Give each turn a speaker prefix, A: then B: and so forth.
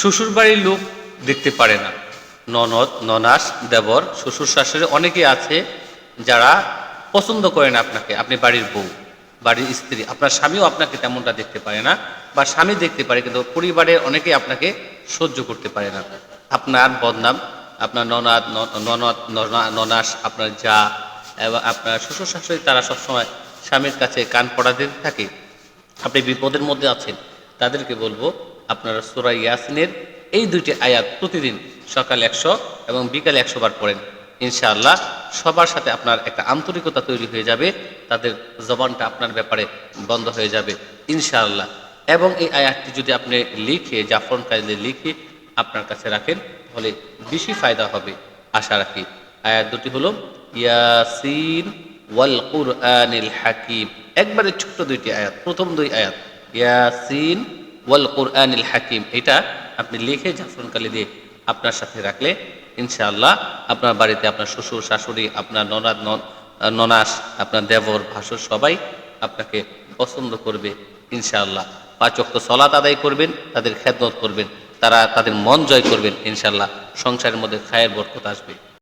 A: শ্বশুর বাড়ির লোক দেখতে পারে না, ননদ, ননাস, দেবর, শ্বশুর শাশুড়ি অনেকেই আছে যারা পছন্দ করে না আপনাকে, আপনি বাড়ির বউ, বাড়ির স্ত্রী। আপনার স্বামীও আপনাকে তেমনটা দেখতে পারে না, বা স্বামী দেখতে পারে কিন্তু পরিবারের অনেকেই আপনাকে সহ্য করতে পারে না। আপনার বদনাম আপনার ননদ, ননাস, আপনার যা এবং আপনার শ্বশুর শাশুড়ি তারা সবসময় স্বামীর কাছে কান পড়া দিতে থাকে। আপনি বিপদের মধ্যে আছেন, তাদেরকে বলবো আপনারা সূরা ইয়াসিনের এই দুইটি আয়াত প্রতিদিন সকালে 100 এবং বিকালে 100 বার পড়েন। ইনশাআল্লাহ সবার সাথে আপনার একটা আন্তরিকতা তৈরি হয়ে যাবে, তাদের জবানটা আপনার ব্যাপারে বন্ধ হয়ে যাবে ইনশাআল্লাহ। এবং এই আয়াতটি যদি আপনি লিখে জাফরান কাগজে লিখে আপনার কাছে রাখেন তাহলে বেশি ফায়দা হবে আশা রাখি। আয়াত দুটি হলো ইয়াসিন ওয়াল কুরআনিল হাকিম, একবারে ছোট্ট দুইটি আয়াত, প্রথম দুই আয়াত ইয়াসিন ওয়াল কুরআনিল হাকিম, এটা আপনি লিখে জাফরান কালি দিয়ে আপনার সাথে রাখলে ইনশাআল্লাহ আপনার বাড়িতে আপনার শ্বশুর শাশুড়ি, আপনার ননাদ ননাস, আপনার দেবর ভাসুর সবাই আপনাকে পছন্দ করবে ইনশাআল্লাহ। 5 ওয়াক্ত সালাত আদায় করবেন, তাদের খেদমত করবেন, তাদের মন জয় করবেন ইনশাআল্লাহ। সংসারের মধ্যে খায়ের বরকত আসবে।